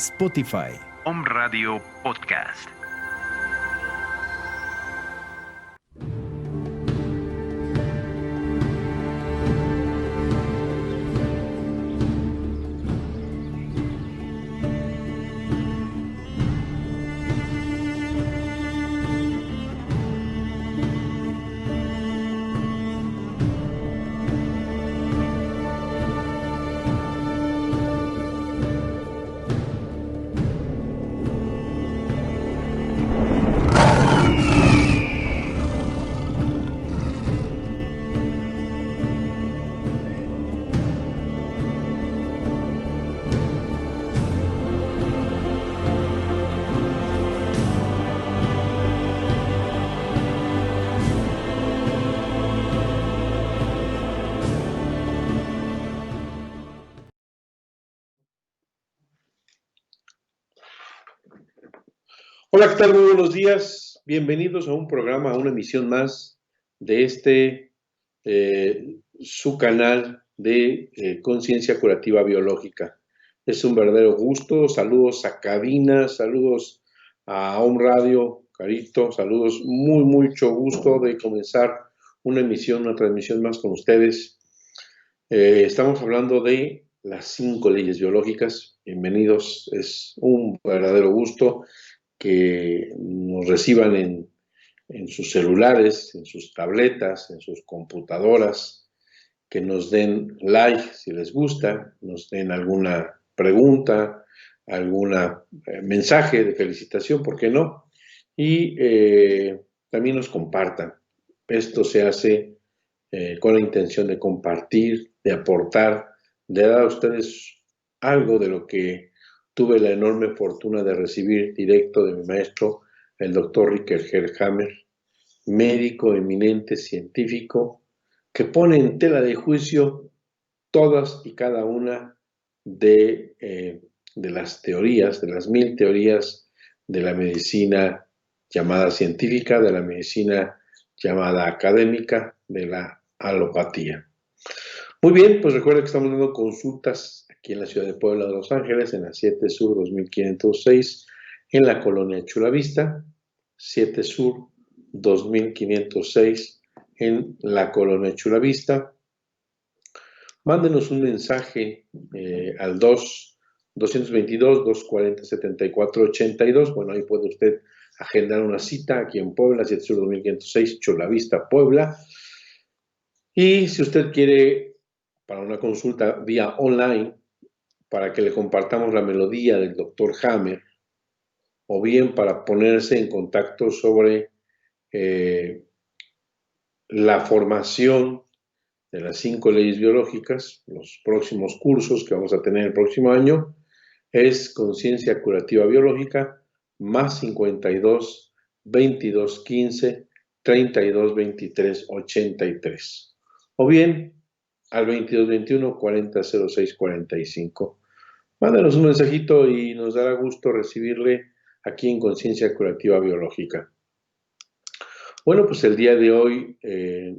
Spotify. Om Radio Podcast. Hola, ¿qué tal? Muy buenos días. Bienvenidos a un programa, a una emisión más de su canal de Conciencia Curativa Biológica. Es un verdadero gusto. Saludos a cabina, saludos a Om Radio, Carito, saludos. Mucho gusto de comenzar una emisión, una transmisión más con ustedes. Estamos hablando de las 5 leyes biológicas. Bienvenidos, es un verdadero gusto que nos reciban en sus celulares, en sus tabletas, en sus computadoras, que nos den like si les gusta, nos den alguna pregunta, algún mensaje de felicitación, ¿por qué no? Y también nos compartan. Esto se hace con la intención de compartir, de aportar, de dar a ustedes algo de lo que tuve la enorme fortuna de recibir directo de mi maestro, el doctor Rickenher Hammer, médico eminente científico, que pone en tela de juicio todas y cada una de las teorías, de las 1000 teorías de la medicina llamada científica, de la medicina llamada académica, de la alopatía. Muy bien, pues recuerda que estamos dando consultas aquí en la ciudad de Puebla de Los Ángeles, en la 7 Sur 2506, en la colonia Chulavista, 7 Sur 2506, en la colonia Chulavista. Mándenos un mensaje al 222-240-7482. Bueno, ahí puede usted agendar una cita aquí en Puebla, 7 Sur 2506, Chulavista, Puebla. Y si usted quiere para una consulta vía online, para que le compartamos la melodía del Dr. Hammer, o bien para ponerse en contacto sobre la formación de las 5 leyes biológicas, los próximos cursos que vamos a tener el próximo año, es Conciencia Curativa Biológica, más 52 22 15 32 23 83. O bien al 2221 40 06 45. Mándanos un mensajito y nos dará gusto recibirle aquí en Conciencia Curativa Biológica. Bueno, pues el día de hoy les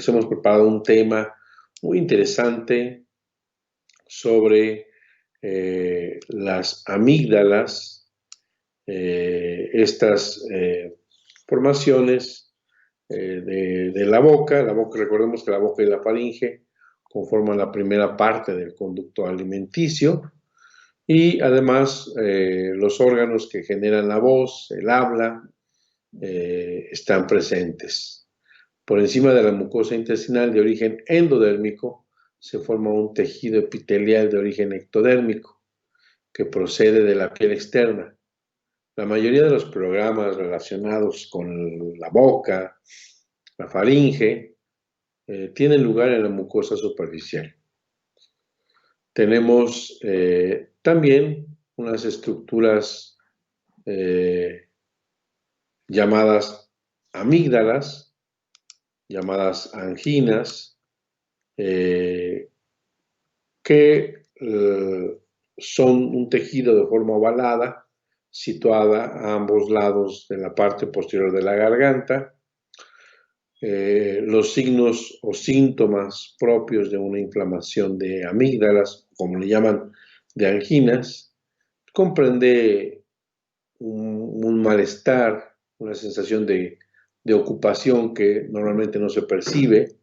hemos preparado un tema muy interesante sobre las amígdalas, estas formaciones de la boca. La boca, recordemos que la boca y la faringe conforman la primera parte del conducto alimenticio, y además los órganos que generan la voz, el habla, están presentes. Por encima de la mucosa intestinal de origen endodérmico se forma un tejido epitelial de origen ectodérmico que procede de la piel externa. La mayoría de los programas relacionados con la boca, la faringe, tienen lugar en la mucosa superficial. Tenemos también unas estructuras llamadas amígdalas, llamadas anginas, que son un tejido de forma ovalada, situada a ambos lados de la parte posterior de la garganta. Los signos o síntomas propios de una inflamación de amígdalas, como le llaman de anginas, comprende un malestar, una sensación de ocupación que normalmente no se percibe,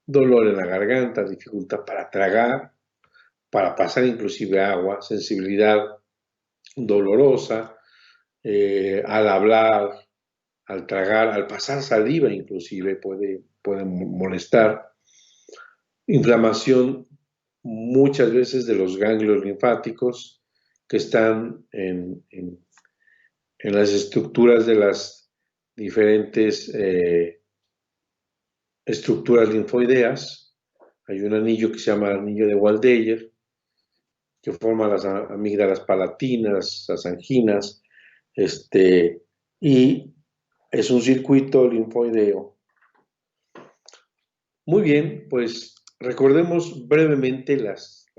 dolor en la garganta, dificultad para tragar, para pasar inclusive agua, sensibilidad dolorosa al hablar, al tragar, al pasar saliva inclusive puede molestar, inflamación muchas veces de los ganglios linfáticos que están en las estructuras de las diferentes estructuras linfoideas. Hay un anillo que se llama anillo de Waldeyer, que forma las amígdalas palatinas, las anginas, y es un circuito linfoideo. Muy bien, pues recordemos brevemente las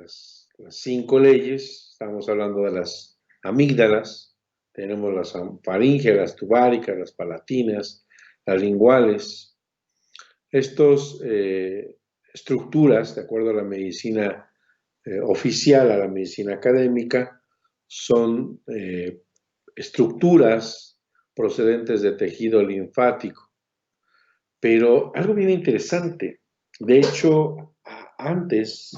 5 leyes. Estamos hablando de las amígdalas, tenemos las faríngeas, las tubáricas, las palatinas, las linguales. Estas estructuras, de acuerdo a la medicina oficial, a la medicina académica, son estructuras procedentes de tejido linfático. Pero algo bien interesante, de hecho, antes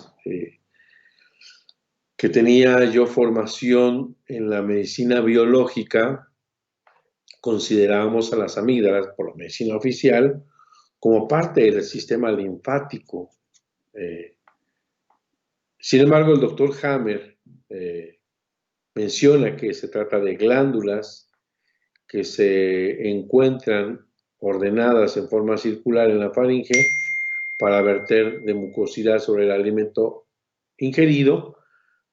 que tenía yo formación en la medicina biológica, considerábamos a las amígdalas, por la medicina oficial, como parte del sistema linfático. Sin embargo, el doctor Hammer menciona que se trata de glándulas que se encuentran ordenadas en forma circular en la faringe para verter de mucosidad sobre el alimento ingerido,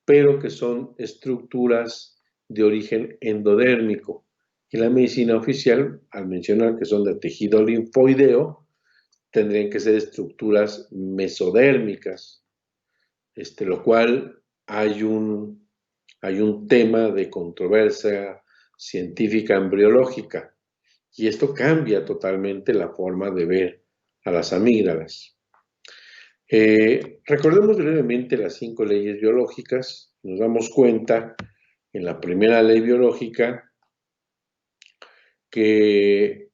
pero que son estructuras de origen endodérmico. Y la medicina oficial, al mencionar que son de tejido linfoideo, tendrían que ser estructuras mesodérmicas, lo cual hay un tema de controversia científica embriológica, y esto cambia totalmente la forma de ver a las amígdalas. Recordemos brevemente las 5 leyes biológicas. Nos damos cuenta en la primera ley biológica que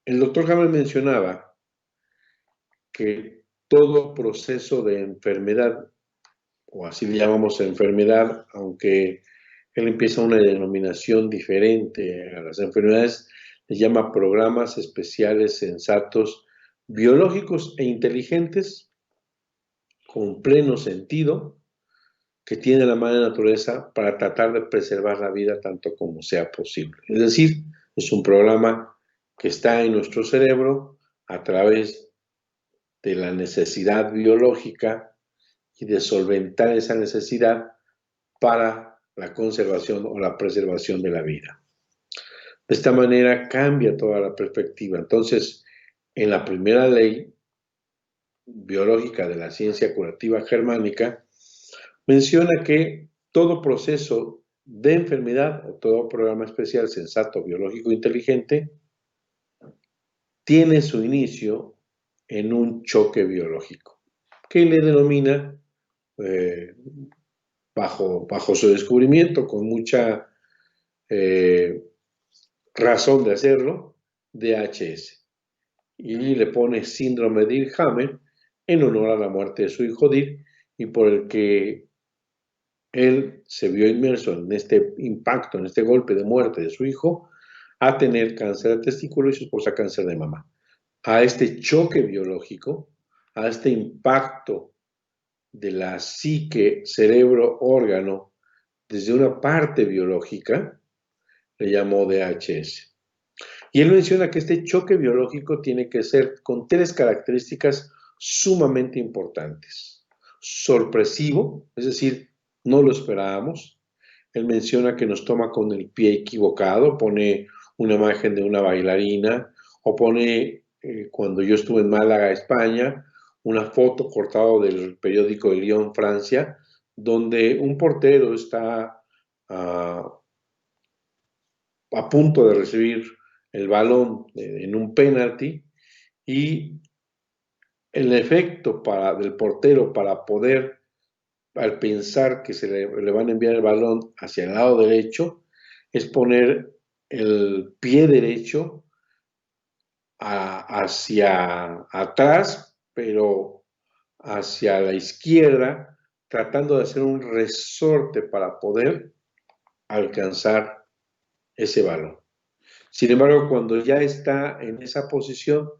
el doctor Hammer mencionaba que todo proceso de enfermedad, o así le llamamos enfermedad, aunque él empieza una denominación diferente a las enfermedades, les llama programas especiales sensatos, biológicos e inteligentes, con pleno sentido, que tiene la madre naturaleza para tratar de preservar la vida tanto como sea posible. Es decir, es un programa que está en nuestro cerebro a través de la necesidad biológica y de solventar esa necesidad para la conservación o la preservación de la vida. De esta manera cambia toda la perspectiva. Entonces, en la primera ley biológica de la ciencia curativa germánica, menciona que todo proceso de enfermedad o todo programa especial sensato, biológico, inteligente, tiene su inicio en un choque biológico, que le denomina, bajo su descubrimiento, con mucha razón de hacerlo, DHS. Y le pone síndrome de Dirkhammer en honor a la muerte de su hijo Dirk, y por el que él se vio inmerso en este impacto, en este golpe de muerte de su hijo, a tener cáncer de testículo y su esposa cáncer de mama. A este choque biológico, a este impacto de la psique, cerebro, órgano, desde una parte biológica, le llamó DHS. Y él menciona que este choque biológico tiene que ser con 3 características sumamente importantes. Sorpresivo, es decir, no lo esperábamos. Él menciona que nos toma con el pie equivocado, pone una imagen de una bailarina, o pone, cuando yo estuve en Málaga, España, una foto cortada del periódico de Lyon, Francia, donde un portero está a punto de recibir el balón en un penalti, y el efecto del portero para poder al pensar que le van a enviar el balón hacia el lado derecho, es poner el pie derecho hacia atrás, pero hacia la izquierda, tratando de hacer un resorte para poder alcanzar ese balón. Sin embargo, cuando ya está en esa posición,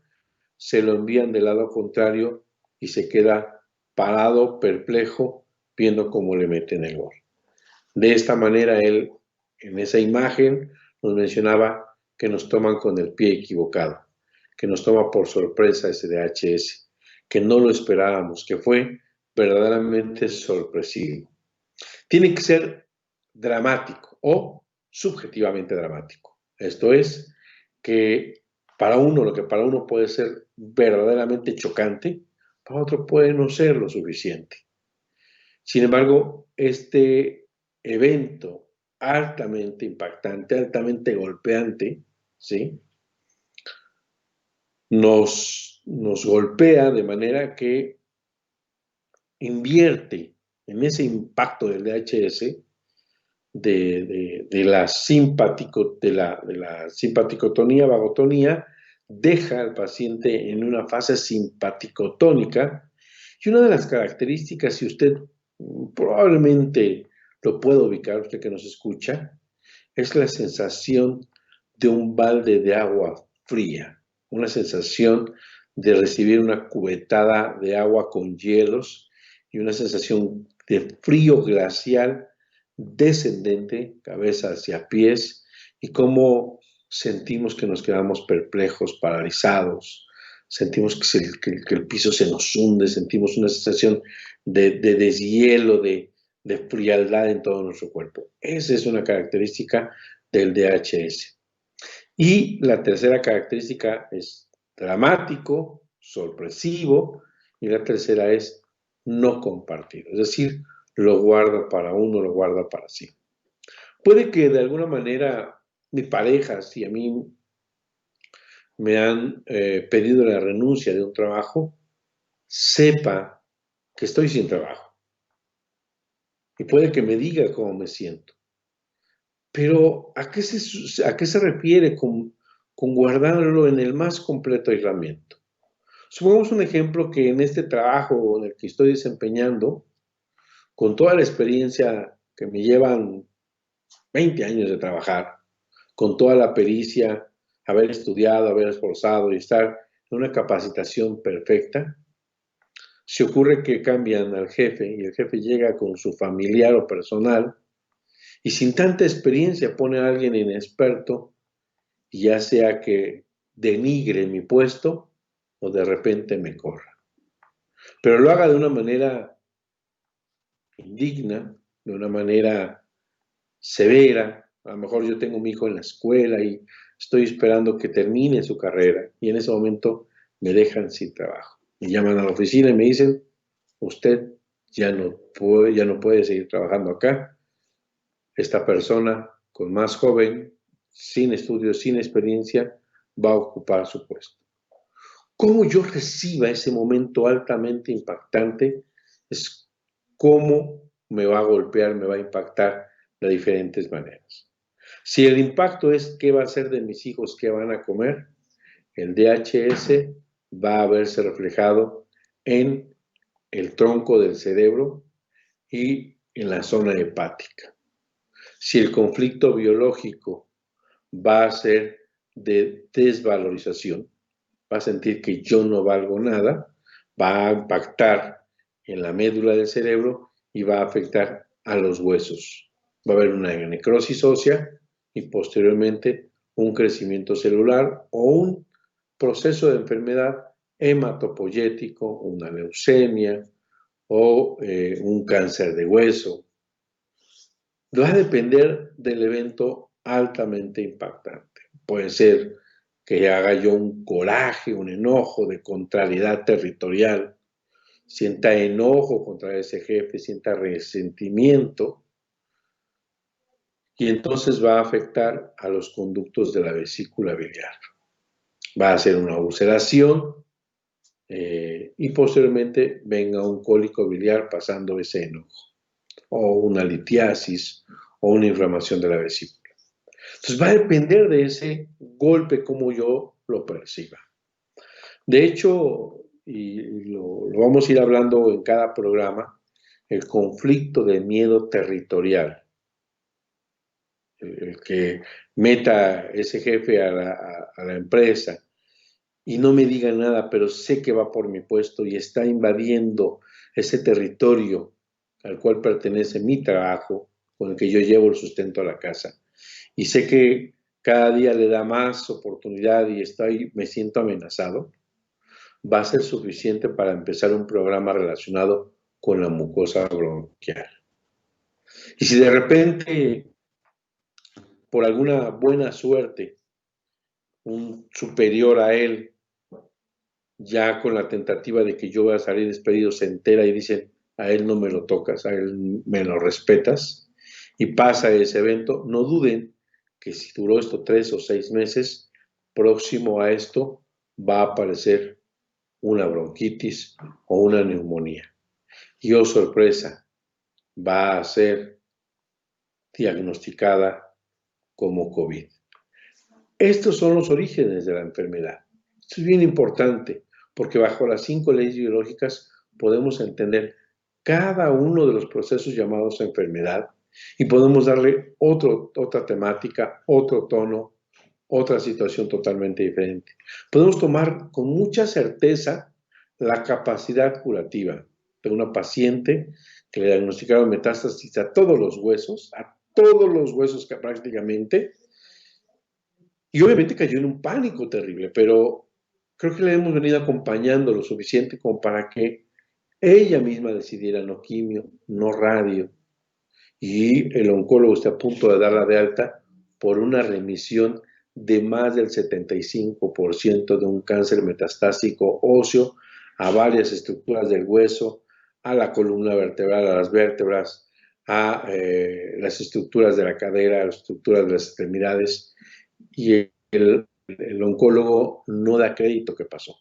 se lo envían del lado contrario y se queda parado, perplejo, viendo cómo le meten el gol. De esta manera, él, en esa imagen, nos mencionaba que nos toman con el pie equivocado, que nos toma por sorpresa ese DHS, que no lo esperábamos, que fue verdaderamente sorpresivo. Tiene que ser dramático o subjetivamente dramático. Esto es, que para uno, lo que para uno puede ser verdaderamente chocante, para otro puede no ser lo suficiente. Sin embargo, este evento altamente impactante, altamente golpeante, ¿sí? Nos golpea de manera que invierte en ese impacto del DHS de la simpaticotonía, vagotonía, deja al paciente en una fase simpaticotónica. Y una de las características, si usted probablemente lo puede ubicar, usted que nos escucha, es la sensación de un balde de agua fría, una sensación de recibir una cubetada de agua con hielos y una sensación de frío glacial descendente, cabeza hacia pies, y cómo sentimos que nos quedamos perplejos, paralizados, sentimos que el piso se nos hunde, sentimos una sensación de deshielo, de frialdad en todo nuestro cuerpo. Esa es una característica del DHS. Y la tercera característica es dramático, sorpresivo, y la tercera es no compartido, es decir, lo guarda para uno, lo guarda para sí. Puede que de alguna manera mi pareja, si a mí me han pedido la renuncia de un trabajo, sepa que estoy sin trabajo. Y puede que me diga cómo me siento. Pero ¿a qué se refiere con guardarlo en el más completo aislamiento? Supongamos un ejemplo que en este trabajo en el que estoy desempeñando, con toda la experiencia que me llevan 20 años de trabajar, con toda la pericia, haber estudiado, haber esforzado y estar en una capacitación perfecta, se ocurre que cambian al jefe y el jefe llega con su familiar o personal y sin tanta experiencia pone a alguien inexperto, ya sea que denigre mi puesto o de repente me corra. Pero lo haga de una manera indigna, de una manera severa. A lo mejor yo tengo a mi hijo en la escuela y estoy esperando que termine su carrera y en ese momento me dejan sin trabajo. Me llaman a la oficina y me dicen, usted ya no puede seguir trabajando acá. Esta persona con más joven, sin estudios, sin experiencia, va a ocupar su puesto. Cómo yo reciba ese momento altamente impactante es cómo me va a golpear, me va a impactar de diferentes maneras. Si el impacto es qué va a hacer de mis hijos, qué van a comer, el DHS va a verse reflejado en el tronco del cerebro y en la zona hepática. Si el conflicto biológico va a ser de desvalorización, va a sentir que yo no valgo nada, va a impactar en la médula del cerebro y va a afectar a los huesos. Va a haber una necrosis ósea y posteriormente un crecimiento celular o un proceso de enfermedad hematopoyético, una leucemia o un cáncer de hueso. Va a depender del evento altamente impactante. Puede ser que haga yo un coraje, un enojo de contrariedad territorial, sienta enojo contra ese jefe, sienta resentimiento, y entonces va a afectar a los conductos de la vesícula biliar. Va a ser una ulceración y posteriormente venga un cólico biliar pasando ese enojo, o una litiasis, o una inflamación de la vesícula. Entonces va a depender de ese golpe como yo lo perciba. De hecho, y lo vamos a ir hablando en cada programa, el conflicto de miedo territorial. El que meta ese jefe a la empresa y no me diga nada, pero sé que va por mi puesto y está invadiendo ese territorio al cual pertenece mi trabajo, con el que yo llevo el sustento a la casa. Y sé que cada día le da más oportunidad y me siento amenazado, va a ser suficiente para empezar un programa relacionado con la mucosa bronquial. Y si de repente, por alguna buena suerte, un superior a él, ya con la tentativa de que yo voy a salir despedido, se entera y dice, a él no me lo tocas, a él me lo respetas, y pasa ese evento, no duden que si duró esto 3 o 6 meses, próximo a esto va a aparecer una bronquitis o una neumonía. Y oh sorpresa, va a ser diagnosticada como COVID. Estos son los orígenes de la enfermedad. Esto es bien importante, porque bajo las 5 leyes biológicas podemos entender cada uno de los procesos llamados enfermedad y podemos darle otra temática, otro tono, otra situación totalmente diferente. Podemos tomar con mucha certeza la capacidad curativa de una paciente que le diagnosticaron metástasis a todos los huesos que prácticamente, y obviamente cayó en un pánico terrible, pero creo que le hemos venido acompañando lo suficiente como para que ella misma decidiera no quimio, no radio, y el oncólogo está a punto de darla de alta por una remisión de más del 75% de un cáncer metastásico óseo a varias estructuras del hueso, a la columna vertebral, a las vértebras, a las estructuras de la cadera, a las estructuras de las extremidades, y el oncólogo no da crédito que pasó.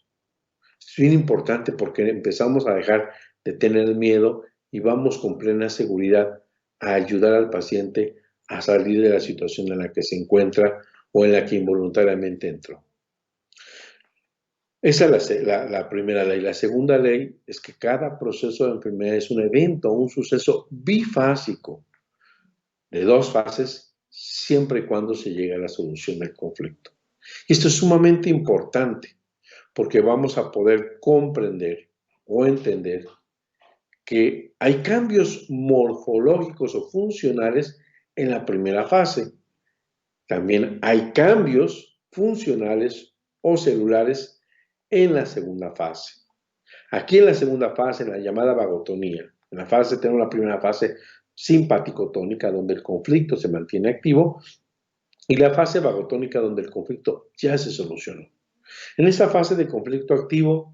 Es bien importante porque empezamos a dejar de tener miedo y vamos con plena seguridad a ayudar al paciente a salir de la situación en la que se encuentra o en la que involuntariamente entró. Esa es la primera ley. La segunda ley es que cada proceso de enfermedad es un evento, un suceso bifásico de 2 fases, siempre y cuando se llegue a la solución del conflicto. Y esto es sumamente importante porque vamos a poder comprender o entender que hay cambios morfológicos o funcionales en la primera fase. También hay cambios funcionales o celulares en la segunda fase. Aquí en la segunda fase, en la llamada vagotonía, en la fase tenemos la primera fase simpaticotónica, donde el conflicto se mantiene activo, y la fase vagotónica, donde el conflicto ya se solucionó. En esta fase de conflicto activo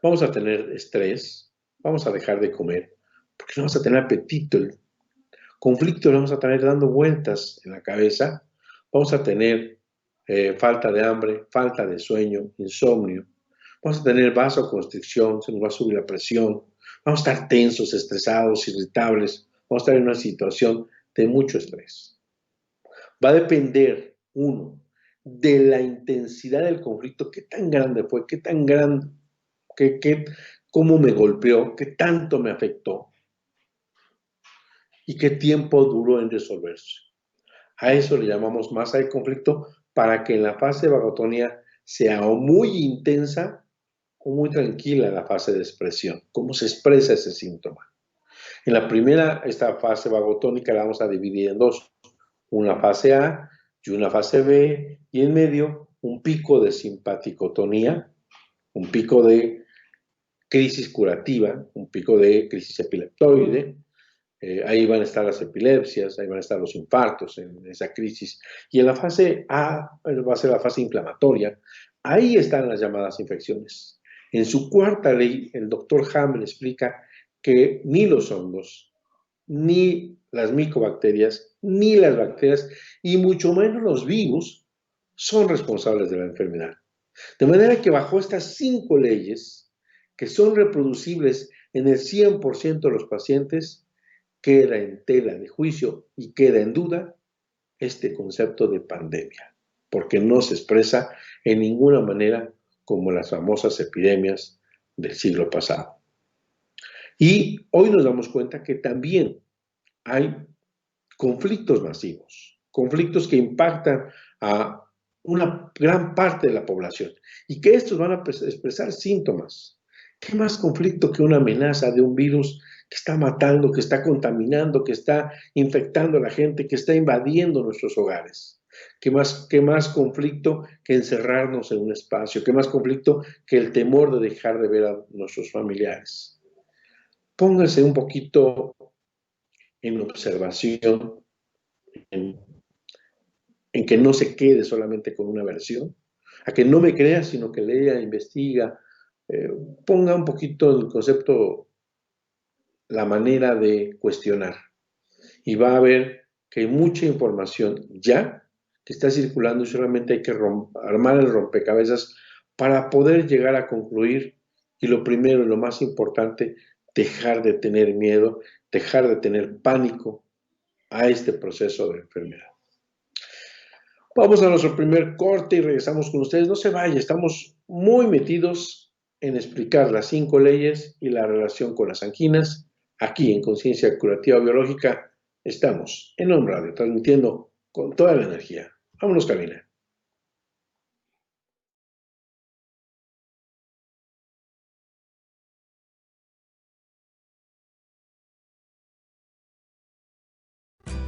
vamos a tener estrés, vamos a dejar de comer, porque no vamos a tener apetito. El conflicto lo vamos a tener dando vueltas en la cabeza, vamos a tener falta de hambre, falta de sueño, insomnio, vamos a tener vasoconstricción, se nos va a subir la presión, vamos a estar tensos, estresados, irritables, vamos a estar en una situación de mucho estrés. Va a depender, uno, de la intensidad del conflicto, qué tan grande fue, qué tan grande, cómo me golpeó, qué tanto me afectó y qué tiempo duró en resolverse. A eso le llamamos masa de conflicto para que en la fase de vagotonía sea o muy intensa o muy tranquila la fase de expresión, cómo se expresa ese síntoma. En la primera, esta fase vagotónica la vamos a dividir en 2, una fase A y una fase B, y en medio un pico de simpaticotonía, un pico de crisis curativa, un pico de crisis epileptoide. Ahí van a estar las epilepsias, ahí van a estar los infartos en esa crisis. Y en la fase A va a ser la fase inflamatoria. Ahí están las llamadas infecciones. En su cuarta ley, el doctor Hamel explica que ni los hongos, ni las micobacterias, ni las bacterias, y mucho menos los virus, son responsables de la enfermedad. De manera que bajo estas 5 leyes, que son reproducibles en el 100% de los pacientes, queda en tela de juicio y queda en duda este concepto de pandemia, porque no se expresa en ninguna manera como las famosas epidemias del siglo pasado. Y hoy nos damos cuenta que también hay conflictos masivos, conflictos que impactan a una gran parte de la población y que estos van a expresar síntomas. ¿Qué más conflicto que una amenaza de un virus que está matando, que está contaminando, que está infectando a la gente, que está invadiendo nuestros hogares? ¿Qué más conflicto que encerrarnos en un espacio? ¿Qué más conflicto que el temor de dejar de ver a nuestros familiares? Pónganse un poquito en observación, en que no se quede solamente con una versión, a que no me crea, sino que lea, investiga, ponga un poquito el concepto, la manera de cuestionar. Y va a ver que hay mucha información ya que está circulando y solamente hay que armar el rompecabezas para poder llegar a concluir. Y lo primero y lo más importante, dejar de tener miedo, dejar de tener pánico a este proceso de enfermedad. Vamos a nuestro primer corte y regresamos con ustedes. No se vaya, estamos muy metidos en explicar las 5 leyes y la relación con las anginas. Aquí en Conciencia Curativa Biológica estamos en Home Radio, transmitiendo con toda la energía. Vámonos, cabina.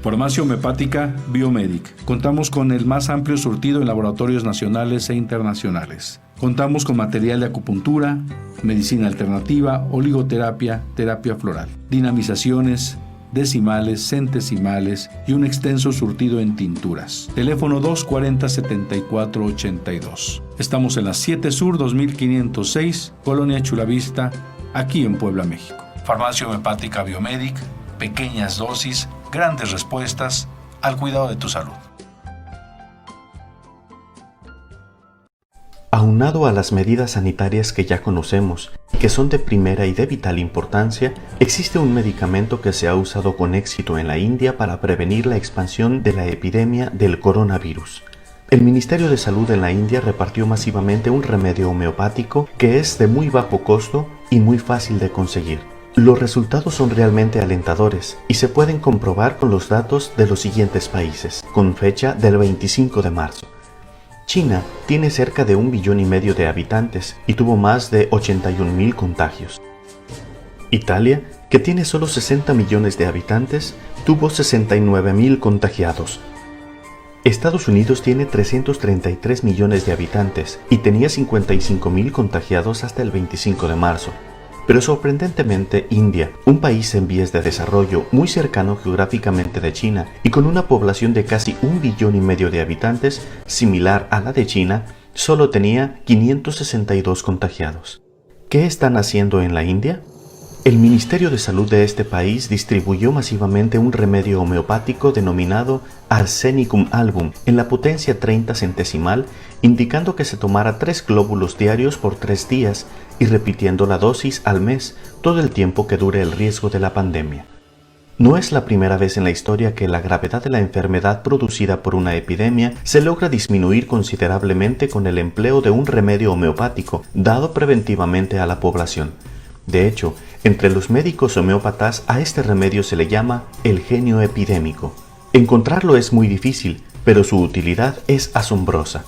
Farmacia Homeopática Biomedic. Contamos con el más amplio surtido en laboratorios nacionales e internacionales. Contamos con material de acupuntura, medicina alternativa, oligoterapia, terapia floral, dinamizaciones, decimales, centesimales y un extenso surtido en tinturas. Teléfono 240-7482. Estamos en la 7 Sur 2506, Colonia Chulavista, aquí en Puebla, México. Farmacia Homeopática Biomedic, pequeñas dosis, grandes respuestas al cuidado de tu salud. Aunado a las medidas sanitarias que ya conocemos y que son de primera y de vital importancia, existe un medicamento que se ha usado con éxito en la India para prevenir la expansión de la epidemia del coronavirus. El Ministerio de Salud en la India repartió masivamente un remedio homeopático que es de muy bajo costo y muy fácil de conseguir. Los resultados son realmente alentadores y se pueden comprobar con los datos de los siguientes países, con fecha del 25 de marzo. China tiene cerca de 1,5 billones de habitantes y tuvo más de 81,000 contagios. Italia, que tiene solo 60 millones de habitantes, tuvo 69,000 contagiados. Estados Unidos tiene 333 millones de habitantes y tenía 55,000 contagiados hasta el 25 de marzo. Pero sorprendentemente, India, un país en vías de desarrollo muy cercano geográficamente de China y con una población de casi 1,5 billones de habitantes, similar a la de China, solo tenía 562 contagiados. ¿Qué están haciendo en la India? El Ministerio de Salud de este país distribuyó masivamente un remedio homeopático denominado Arsenicum album en la potencia 30 centesimal, indicando que se tomara 3 glóbulos diarios por 3 días y repitiendo la dosis al mes todo el tiempo que dure el riesgo de la pandemia. No es la primera vez en la historia que la gravedad de la enfermedad producida por una epidemia se logra disminuir considerablemente con el empleo de un remedio homeopático dado preventivamente a la población. De hecho, entre los médicos homeópatas a este remedio se le llama el genio epidémico. Encontrarlo es muy difícil, pero su utilidad es asombrosa.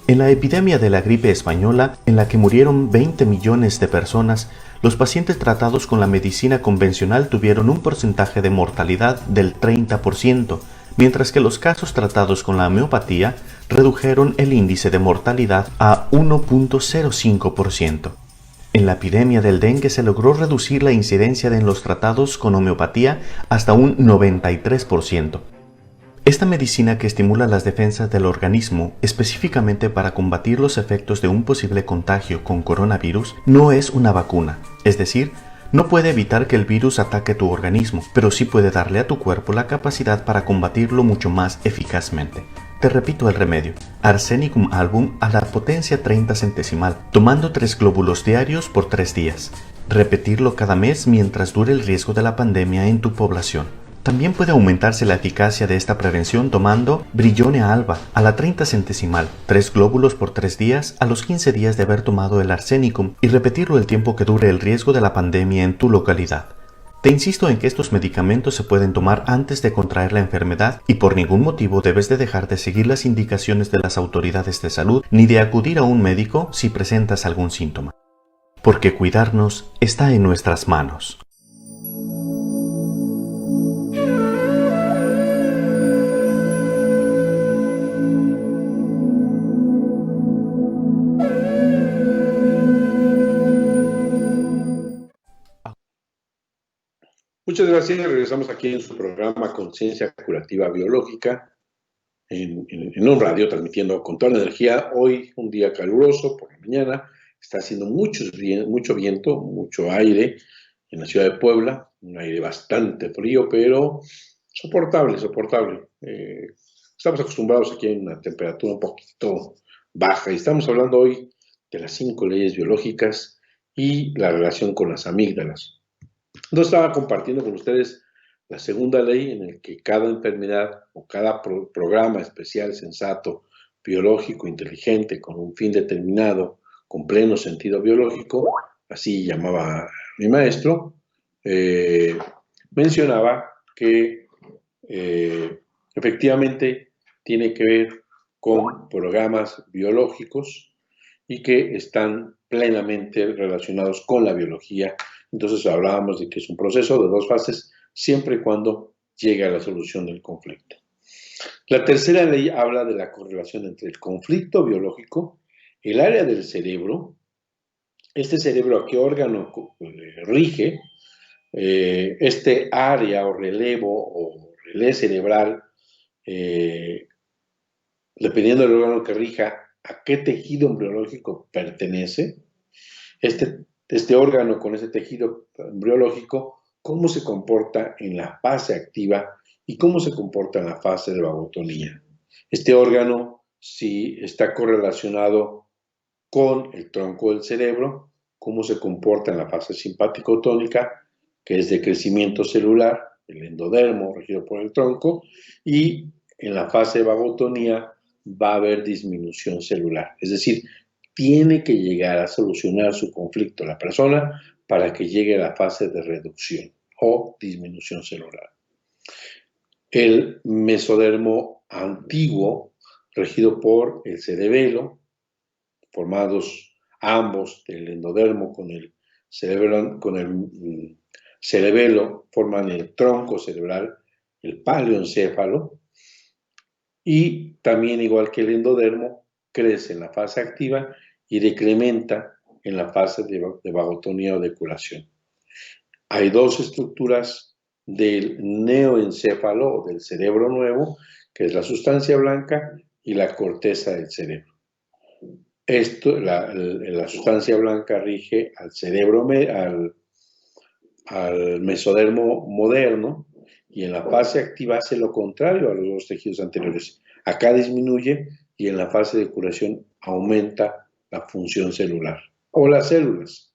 En la epidemia de la gripe española, en la que murieron 20 millones de personas, los pacientes tratados con la medicina convencional tuvieron un porcentaje de mortalidad del 30%, mientras que los casos tratados con la homeopatía redujeron el índice de mortalidad a 1.05%. En la epidemia del dengue se logró reducir la incidencia en los tratados con homeopatía hasta un 93%. Esta medicina que estimula las defensas del organismo específicamente para combatir los efectos de un posible contagio con coronavirus no es una vacuna, es decir, no puede evitar que el virus ataque tu organismo, pero sí puede darle a tu cuerpo la capacidad para combatirlo mucho más eficazmente. Te repito el remedio. Arsenicum album a la potencia 30 centesimal, tomando 3 glóbulos diarios por 3 días. Repetirlo cada mes mientras dure el riesgo de la pandemia en tu población. También puede aumentarse la eficacia de esta prevención tomando Brillonea alba a la 30 centesimal, 3 glóbulos por 3 días a los 15 días de haber tomado el arsenicum y repetirlo el tiempo que dure el riesgo de la pandemia en tu localidad. Te insisto en que estos medicamentos se pueden tomar antes de contraer la enfermedad y por ningún motivo debes de dejar de seguir las indicaciones de las autoridades de salud ni de acudir a un médico si presentas algún síntoma. Porque cuidarnos está en nuestras manos. Muchas gracias. Regresamos aquí en su programa Conciencia Curativa Biológica, en un radio, transmitiendo con toda la energía. Hoy, un día caluroso por la mañana, está haciendo mucho viento, mucho aire en la ciudad de Puebla, un aire bastante frío, pero soportable. Estamos acostumbrados aquí a una temperatura un poquito baja y estamos hablando hoy de las 5 leyes biológicas y la relación con las amígdalas. Entonces estaba compartiendo con ustedes la segunda ley en la que cada enfermedad o cada programa especial, sensato, biológico, inteligente, con un fin determinado, con pleno sentido biológico, así llamaba mi maestro, mencionaba que efectivamente tiene que ver con programas biológicos y que están plenamente relacionados con la biología. Entonces hablábamos de que es un proceso de 2 fases, siempre y cuando llegue a la solución del conflicto. La tercera ley habla de la correlación entre el conflicto biológico, el área del cerebro, este cerebro a qué órgano rige, este área o relevo o relé cerebral, dependiendo del órgano que rija, a qué tejido embriológico pertenece, este órgano con ese tejido embriológico, cómo se comporta en la fase activa y cómo se comporta en la fase de vagotonía. Este órgano, si está correlacionado con el tronco del cerebro, cómo se comporta en la fase simpático-tónica, que es de crecimiento celular, el endodermo regido por el tronco, y en la fase de vagotonía va a haber disminución celular. Es decir, tiene que llegar a solucionar su conflicto la persona para que llegue a la fase de reducción o disminución celular. El mesodermo antiguo, regido por el cerebelo, formados ambos del endodermo con el cerebelo, forman el tronco cerebral, el paleoencéfalo, y también, igual que el endodermo, crece en la fase activa y decrementa en la fase de vagotonía o de curación. Hay 2 estructuras del neoencéfalo o del cerebro nuevo, que es la sustancia blanca y la corteza del cerebro. La sustancia blanca rige al cerebro, al mesodermo moderno, y en la fase activa hace lo contrario a los 2 tejidos anteriores. Acá disminuye y en la fase de curación aumenta la función celular o las células.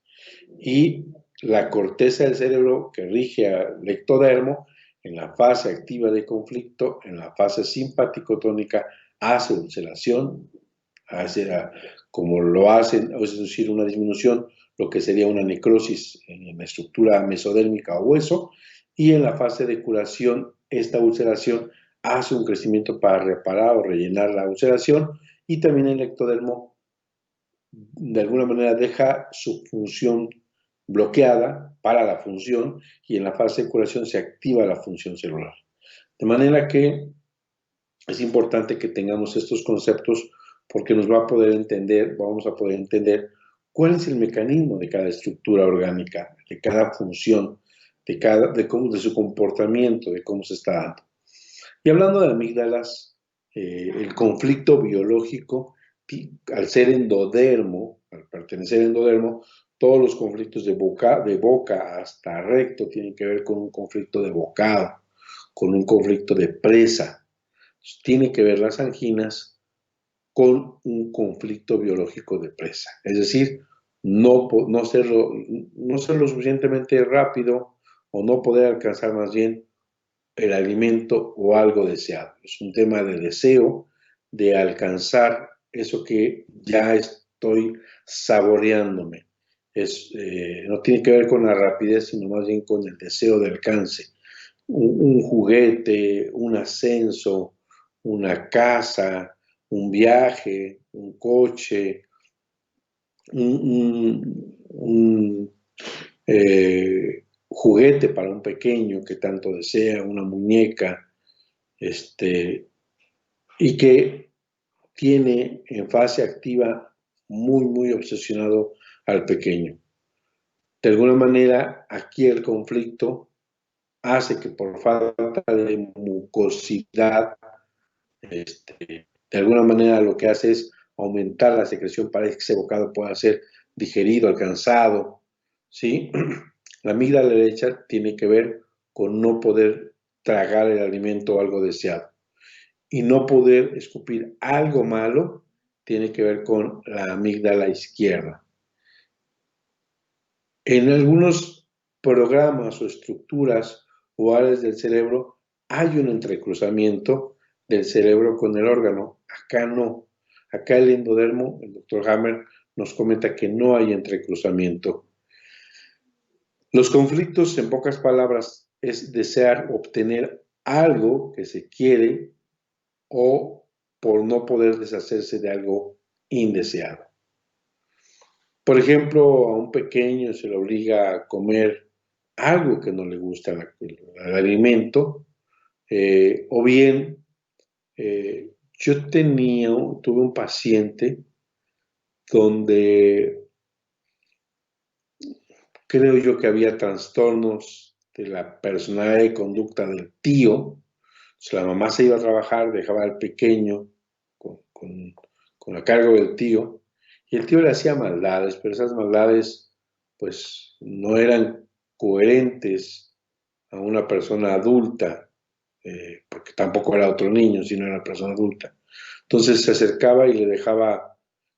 Y la corteza del cerebro que rige al ectodermo, en la fase activa de conflicto, en la fase simpático-tónica, hace ulceración, como lo hacen, es decir, una disminución, lo que sería una necrosis en la estructura mesodérmica o hueso, y en la fase de curación, esta ulceración hace un crecimiento para reparar o rellenar la ulceración, y también el ectodermo de alguna manera deja su función bloqueada para la función, y en la fase de curación se activa la función celular. De manera que es importante que tengamos estos conceptos porque vamos a poder entender cuál es el mecanismo de cada estructura orgánica, de cada función, de su comportamiento, de cómo se está dando. Y hablando de amígdalas, el conflicto biológico, al ser endodermo, al pertenecer endodermo, todos los conflictos de boca hasta recto tienen que ver con un conflicto de bocado, con un conflicto de presa. Tiene que ver las anginas con un conflicto biológico de presa, es decir, no ser lo suficientemente rápido o no poder alcanzar más bien el alimento o algo deseado. Es un tema de deseo, de alcanzar eso que ya estoy saboreándome. No tiene que ver con la rapidez, sino más bien con el deseo de alcance. Un juguete, un ascenso, una casa, un viaje, un coche, un juguete para un pequeño que tanto desea, una muñeca, y que tiene en fase activa muy, muy obsesionado al pequeño. De alguna manera, aquí el conflicto hace que por falta de mucosidad, de alguna manera lo que hace es aumentar la secreción para que ese bocado pueda ser digerido, alcanzado, ¿sí? La amígdala derecha tiene que ver con no poder tragar el alimento o algo deseado. Y no poder escupir algo malo tiene que ver con la amígdala izquierda. En algunos programas o estructuras o áreas del cerebro hay un entrecruzamiento del cerebro con el órgano. Acá no. Acá el endodermo, el doctor Hammer nos comenta que no hay entrecruzamiento. Los conflictos, en pocas palabras, es desear obtener algo que se quiere o por no poder deshacerse de algo indeseado. Por ejemplo, a un pequeño se le obliga a comer algo que no le gusta el alimento, o bien tuve un paciente donde creo yo que había trastornos de la personalidad y conducta del tío. La mamá se iba a trabajar, dejaba al pequeño con a cargo del tío, y el tío le hacía maldades, pero esas maldades pues no eran coherentes a una persona adulta, porque tampoco era otro niño, sino era una persona adulta. Entonces se acercaba y le dejaba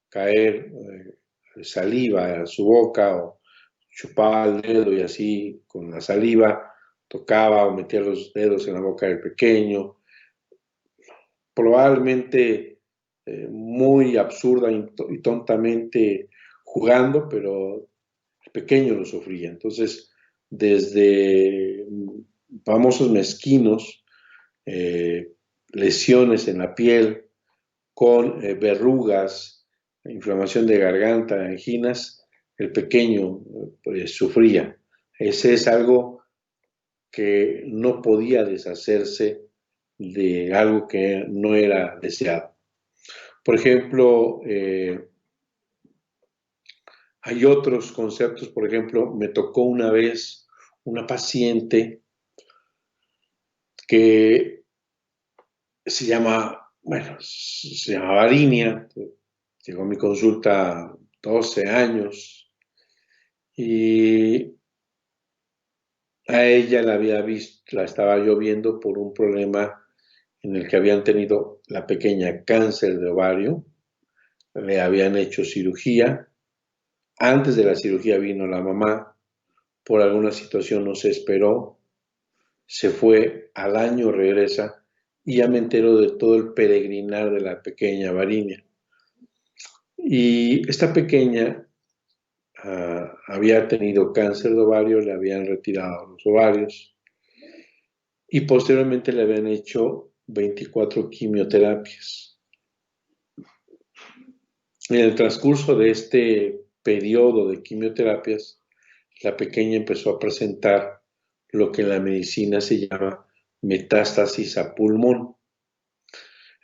caer saliva a su boca, o chupaba el dedo y así con la saliva tocaba o metía los dedos en la boca del pequeño, probablemente muy absurda y tontamente jugando, pero el pequeño lo sufría. Entonces, desde famosos mezquinos, lesiones en la piel con verrugas, inflamación de garganta, anginas, el pequeño pues, sufría. Ese es algo que no podía deshacerse de algo que no era deseado. Por ejemplo, hay otros conceptos. Por ejemplo, me tocó una vez una paciente que se llama Varinia. Llegó a mi consulta 12 años y a ella la estaba yo viendo por un problema en el que habían tenido la pequeña cáncer de ovario, le habían hecho cirugía. Antes de la cirugía vino la mamá, por alguna situación no se esperó, se fue, al año regresa y ya me entero de todo el peregrinar de la pequeña Varinia. Y esta pequeña había tenido cáncer de ovario, le habían retirado los ovarios y posteriormente le habían hecho 24 quimioterapias. En el transcurso de este periodo de quimioterapias, la pequeña empezó a presentar lo que en la medicina se llama metástasis a pulmón.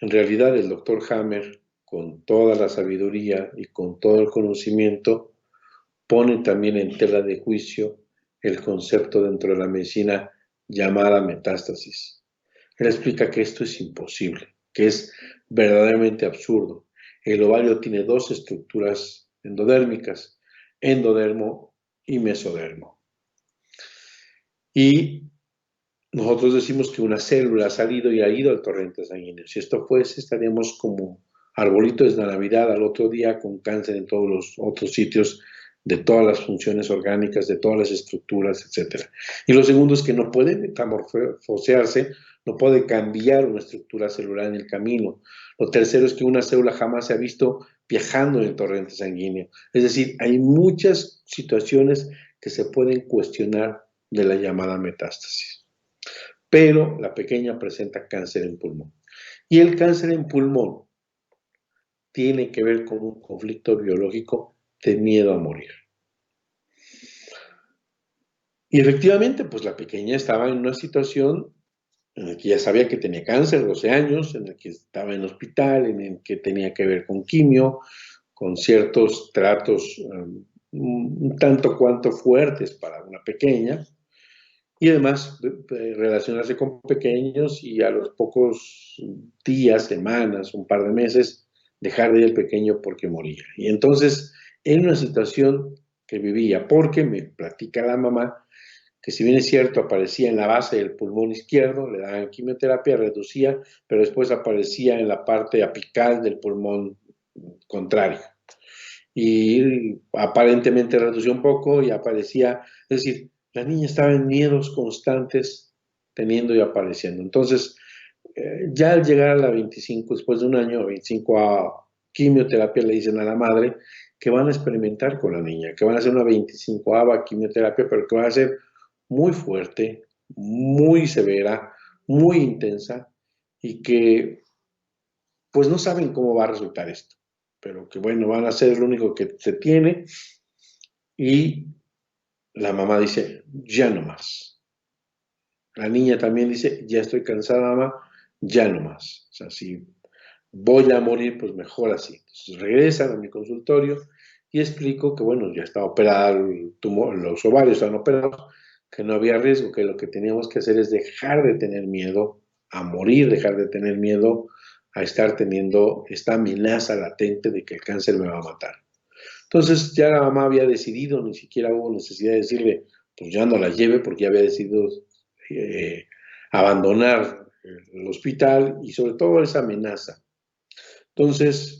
En realidad, el doctor Hammer, con toda la sabiduría y con todo el conocimiento, pone también en tela de juicio el concepto dentro de la medicina llamada metástasis. Él explica que esto es imposible, que es verdaderamente absurdo. El ovario tiene dos estructuras endodérmicas, endodermo y mesodermo. Y nosotros decimos que una célula ha salido y ha ido al torrente sanguíneo. Si esto fuese, estaríamos como arbolitos de Navidad al otro día con cáncer en todos los otros sitios de todas las funciones orgánicas, de todas las estructuras, etc. Y lo segundo es que no puede metamorfosearse, no puede cambiar una estructura celular en el camino. Lo tercero es que una célula jamás se ha visto viajando en el torrente sanguíneo. Es decir, hay muchas situaciones que se pueden cuestionar de la llamada metástasis. Pero la pequeña presenta cáncer en pulmón. Y el cáncer en pulmón tiene que ver con un conflicto biológico de miedo a morir. Y efectivamente, pues la pequeña estaba en una situación en la que ya sabía que tenía cáncer, 12 años, en la que estaba en hospital, en el que tenía que ver con quimio, con ciertos tratos un tanto cuanto fuertes para una pequeña, y además relacionarse con pequeños y a los pocos días, semanas, un par de meses, dejar de ir el pequeño porque moría. Y entonces, en una situación que vivía, porque me platica la mamá, que si bien es cierto, aparecía en la base del pulmón izquierdo, le daban quimioterapia, reducía, pero después aparecía en la parte apical del pulmón contrario. Y aparentemente redució un poco y aparecía, es decir, la niña estaba en miedos constantes, teniendo y apareciendo. Entonces, ya al llegar a la 25, después de un año, 25 a quimioterapia, le dicen a la madre que van a experimentar con la niña, que van a hacer una 25ª quimioterapia, pero que va a ser muy fuerte, muy severa, muy intensa, y que pues no saben cómo va a resultar esto, pero que bueno, van a hacer lo único que se tiene. Y la mamá dice, ya no más. La niña también dice, ya estoy cansada, mamá, ya no más. O sea, si voy a morir, pues mejor así. Entonces regresan a mi consultorio y explico que, bueno, ya estaba operada el tumor, los ovarios estaban operados, que no había riesgo, que lo que teníamos que hacer es dejar de tener miedo a morir, dejar de tener miedo a estar teniendo esta amenaza latente de que el cáncer me va a matar. Entonces ya la mamá había decidido, ni siquiera hubo necesidad de decirle, pues ya no la lleve, porque ya había decidido abandonar el hospital y sobre todo esa amenaza. Entonces,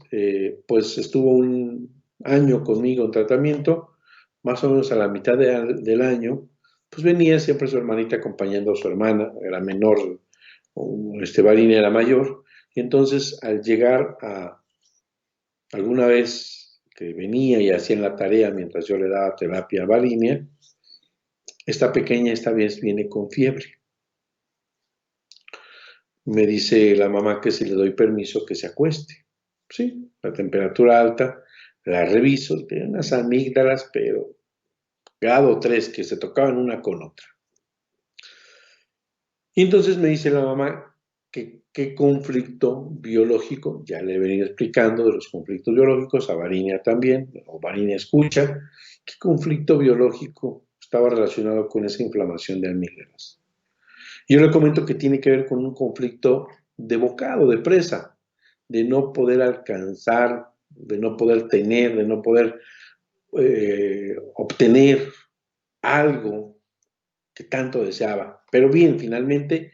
pues estuvo un año conmigo en tratamiento, más o menos a la mitad del año, pues venía siempre su hermanita acompañando a su hermana, era menor, Varina era mayor, y entonces al llegar a alguna vez que venía y hacían la tarea mientras yo le daba terapia a Varinia, esta pequeña esta vez viene con fiebre. Me dice la mamá que si le doy permiso que se acueste. Sí, la temperatura alta, la reviso, tiene unas amígdalas, pero grado 3, que se tocaban una con otra. Y entonces me dice la mamá que qué conflicto biológico, ya le he venido explicando de los conflictos biológicos, a Varinia también, o Varinia escucha, qué conflicto biológico estaba relacionado con esa inflamación de amígdalas. Yo le comento que tiene que ver con un conflicto de bocado, de presa, de no poder alcanzar, de no poder tener, de no poder obtener algo que tanto deseaba. Pero bien, finalmente,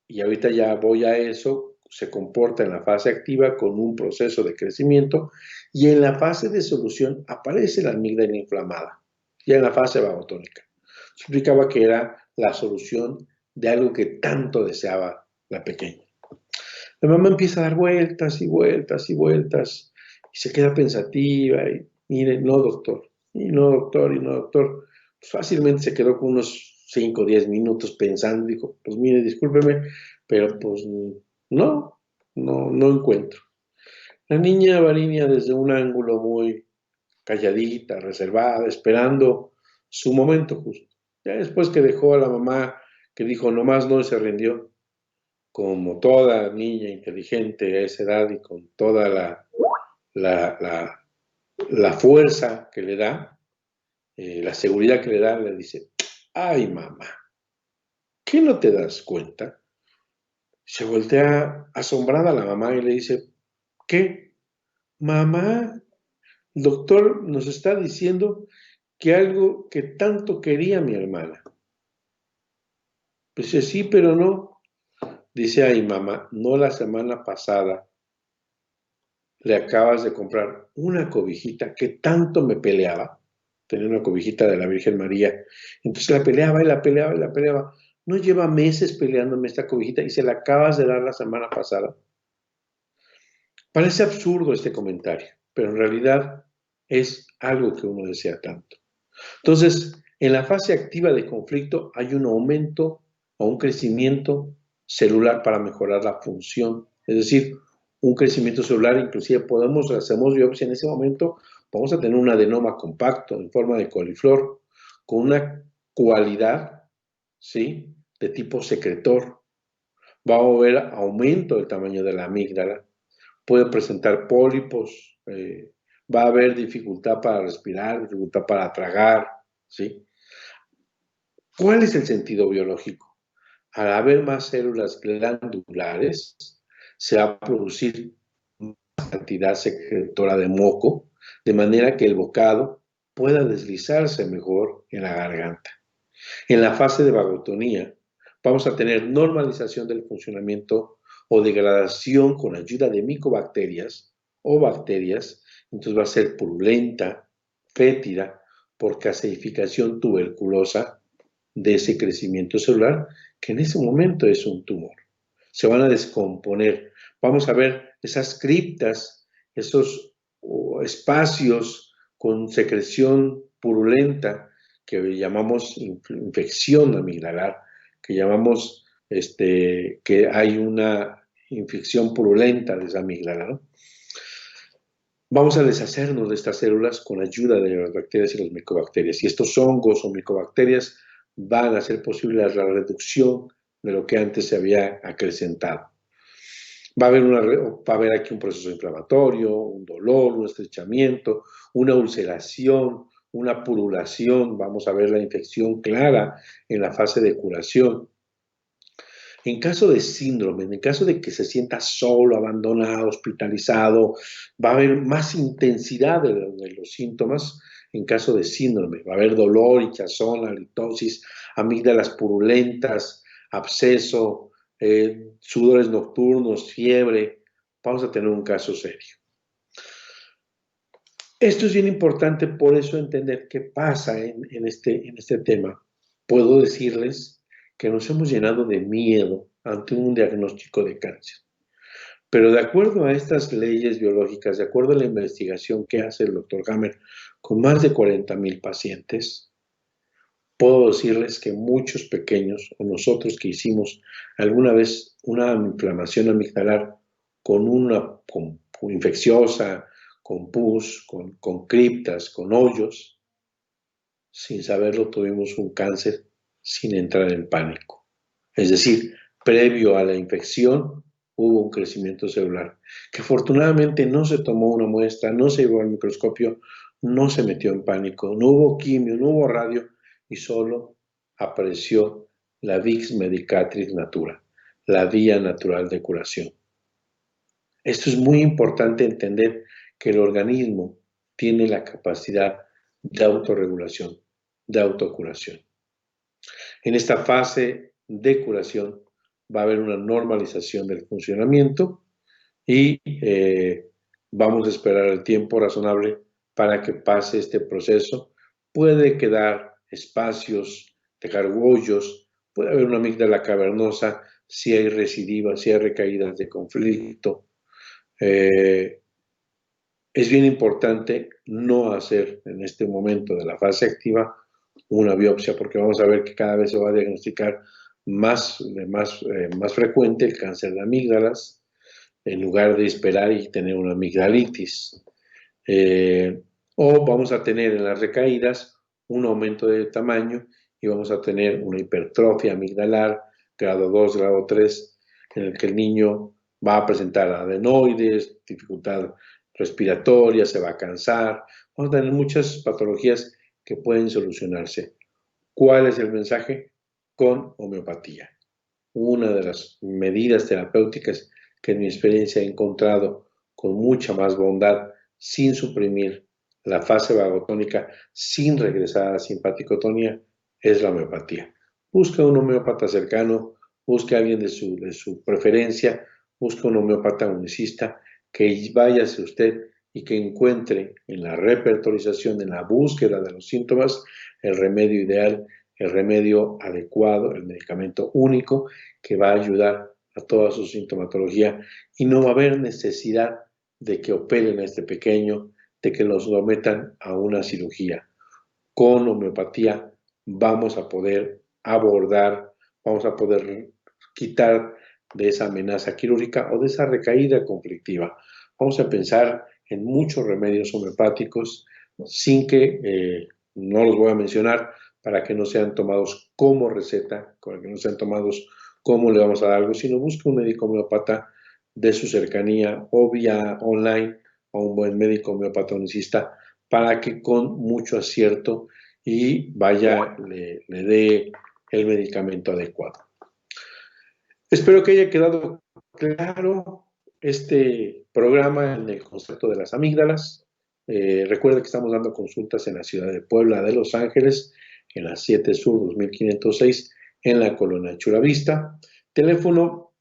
y ahorita ya voy a eso, se comporta en la fase activa con un proceso de crecimiento y en la fase de solución aparece la amígdala inflamada, ya en la fase vagotónica. Explicaba que era la solución de algo que tanto deseaba la pequeña. La mamá empieza a dar vueltas y vueltas y vueltas y se queda pensativa y mire, no doctor, y no doctor, y no doctor. Pues fácilmente se quedó con unos 5 o 10 minutos pensando, dijo, pues mire, discúlpeme, pero pues no encuentro. La niña Varinia desde un ángulo muy calladita, reservada, esperando su momento justo. Ya después que dejó a la mamá, que dijo nomás no, y se rindió, como toda niña inteligente a esa edad y con toda la fuerza que le da, la seguridad que le da, le dice, ay mamá, ¿qué no te das cuenta? Se voltea asombrada la mamá y le dice, ¿qué? Mamá, el doctor nos está diciendo que algo que tanto quería mi hermana, Pues dice, sí, pero no. Dice, ay mamá, no la semana pasada le acabas de comprar una cobijita que tanto me peleaba. Tenía una cobijita de la Virgen María. Entonces la peleaba y la peleaba y la peleaba. No lleva meses peleándome esta cobijita y se la acabas de dar la semana pasada. Parece absurdo este comentario, pero en realidad es algo que uno desea tanto. Entonces, en la fase activa de conflicto hay un aumento o un crecimiento celular para mejorar la función, es decir, un crecimiento celular, inclusive hacemos biopsia en ese momento, vamos a tener un adenoma compacto en forma de coliflor con una cualidad, ¿sí?, de tipo secretor. Va a haber aumento del tamaño de la amígdala, puede presentar pólipos, va a haber dificultad para respirar, dificultad para tragar, ¿sí? ¿Cuál es el sentido biológico? Al haber más células glandulares, se va a producir más cantidad secretora de moco, de manera que el bocado pueda deslizarse mejor en la garganta. En la fase de vagotonía, vamos a tener normalización del funcionamiento o degradación con ayuda de micobacterias o bacterias, entonces va a ser purulenta, fétida, por caseificación tuberculosa de ese crecimiento celular, que en ese momento es un tumor. Se van a descomponer. Vamos a ver esas criptas, esos espacios con secreción purulenta que llamamos infección amigdalar, que llamamos que hay una infección purulenta de esa amígdala, ¿no? Vamos a deshacernos de estas células con ayuda de las bacterias y las micobacterias. Y estos hongos o micobacterias van a hacer posible la reducción de lo que antes se había acrecentado. Va a haber aquí un proceso inflamatorio, un dolor, un estrechamiento, una ulceración, una purulación. Vamos a ver la infección clara en la fase de curación. En caso de síndrome, en caso de que se sienta solo, abandonado, hospitalizado, va a haber más intensidad de los síntomas. En caso de síndrome, va a haber dolor, hinchazón, halitosis, amígdalas purulentas, absceso, sudores nocturnos, fiebre. Vamos a tener un caso serio. Esto es bien importante, por eso entender qué pasa en este tema. Puedo decirles que nos hemos llenado de miedo ante un diagnóstico de cáncer. Pero de acuerdo a estas leyes biológicas, de acuerdo a la investigación que hace el doctor Hammer con más de 40,000 pacientes, puedo decirles que muchos pequeños, o nosotros que hicimos alguna vez una inflamación amigdalar con infecciosa, con pus, con criptas, con hoyos, sin saberlo tuvimos un cáncer sin entrar en pánico. Es decir, previo a la infección hubo un crecimiento celular que afortunadamente no se tomó una muestra, no se llevó al microscopio, no se metió en pánico, no hubo quimio, no hubo radio y solo apareció la Vix Medicatrix Natura, la vía natural de curación. Esto es muy importante entender que el organismo tiene la capacidad de autorregulación, de autocuración. En esta fase de curación va a haber una normalización del funcionamiento y vamos a esperar el tiempo razonable para que pase este proceso. Puede quedar espacios, dejar hoyos, puede haber una amígdala cavernosa si hay recidivas, si hay recaídas de conflicto. Es bien importante no hacer en este momento de la fase activa una biopsia, porque vamos a ver que cada vez se va a diagnosticar más frecuente el cáncer de amígdalas, en lugar de esperar y tener una amigdalitis. O vamos a tener en las recaídas un aumento de tamaño y vamos a tener una hipertrofia amigdalar, grado 2, grado 3, en el que el niño va a presentar adenoides, dificultad respiratoria, se va a cansar. Vamos a tener muchas patologías que pueden solucionarse. ¿Cuál es el mensaje? Con homeopatía. Una de las medidas terapéuticas que en mi experiencia he encontrado con mucha más bondad, sin suprimir la fase vagotónica, sin regresar a la simpaticotonía, es la homeopatía. busque un homeópata cercano, busque a alguien de su preferencia, busque un homeópata unicista, que vaya hacia usted y que encuentre en la repertorización, en la búsqueda de los síntomas, el remedio ideal, el remedio adecuado, el medicamento único que va a ayudar a toda su sintomatología y no va a haber necesidad de que operen a este pequeño, de que lo sometan a una cirugía. Con homeopatía vamos a poder abordar, vamos a poder quitar de esa amenaza quirúrgica o de esa recaída conflictiva. Vamos a pensar en muchos remedios homeopáticos sin que, no los voy a mencionar, para que no sean tomados como receta, para que no sean tomados como le vamos a dar algo, sino busque un médico homeópata de su cercanía o vía online o un buen médico homeópata unicista para que con mucho acierto y vaya, le dé el medicamento adecuado. Espero que haya quedado claro este programa en el concepto de las amígdalas. Recuerda que estamos dando consultas en la ciudad de Puebla de Los Ángeles, en la 7 Sur 2506, en la colonia Chulavista. Teléfono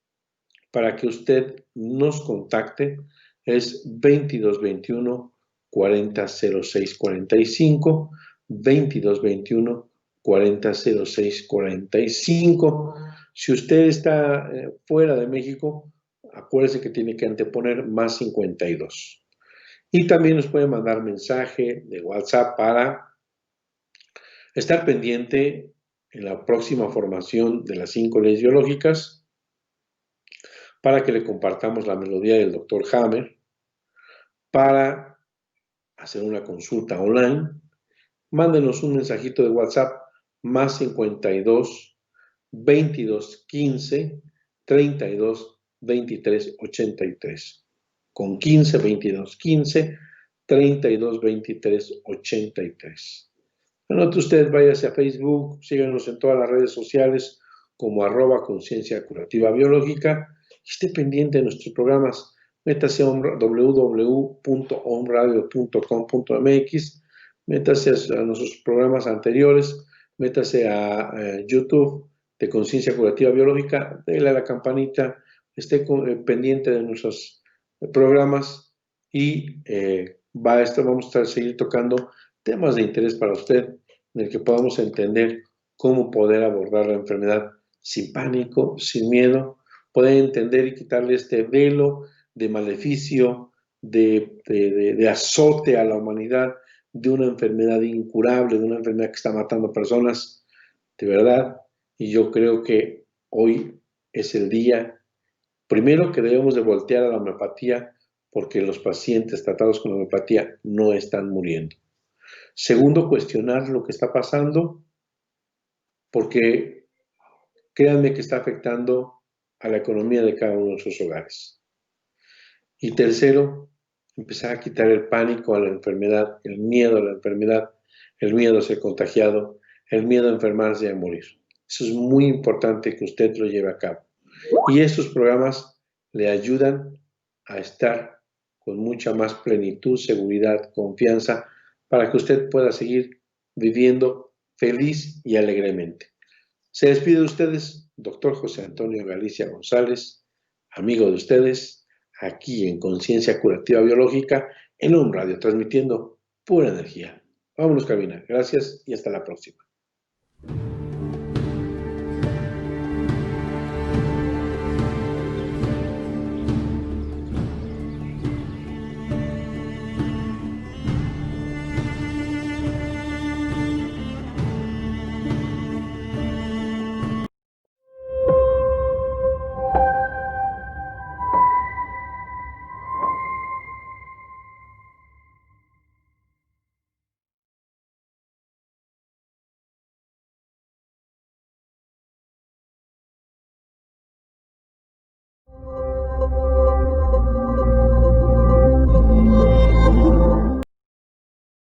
para que usted nos contacte es 2221 4006 45, 2221 4006 45. Si usted está fuera de México, acuérdese que tiene que anteponer más 52. Y también nos puede mandar mensaje de WhatsApp para estar pendiente en la próxima formación de las 5 leyes biológicas, para que le compartamos la melodía del Dr. Hammer, para hacer una consulta online. Mándenos un mensajito de WhatsApp más 52 22 15 32 23 83. Con 15 22 15 32 23 83. Anote usted, váyase a Facebook, síganos en todas las redes sociales como @conciencia curativa biológica y esté pendiente de nuestros programas. Métase a www.omradio.com.mx, métase a nuestros programas anteriores, métase a YouTube de Conciencia Curativa Biológica, déle a la campanita, esté pendiente de nuestros programas y vamos a seguir tocando temas de interés para usted, en el que podamos entender cómo poder abordar la enfermedad sin pánico, sin miedo, poder entender y quitarle este velo de maleficio, de azote a la humanidad, de una enfermedad incurable, de una enfermedad que está matando personas, de verdad. Y yo creo que hoy es el día, primero, que debemos de voltear a la homeopatía, porque los pacientes tratados con homeopatía no están muriendo. Segundo, cuestionar lo que está pasando, porque créanme que está afectando a la economía de cada uno de sus hogares. Y tercero, empezar a quitar el pánico a la enfermedad, el miedo a la enfermedad, el miedo a ser contagiado, el miedo a enfermarse y a morir. Eso es muy importante que usted lo lleve a cabo. Y estos programas le ayudan a estar con mucha más plenitud, seguridad, confianza, para que usted pueda seguir viviendo feliz y alegremente. Se despide de ustedes, Dr. José Antonio Galicia González, amigo de ustedes, aquí en Conciencia Curativa Biológica, en Om Radio, transmitiendo pura energía. Vámonos, cabina. Gracias y hasta la próxima.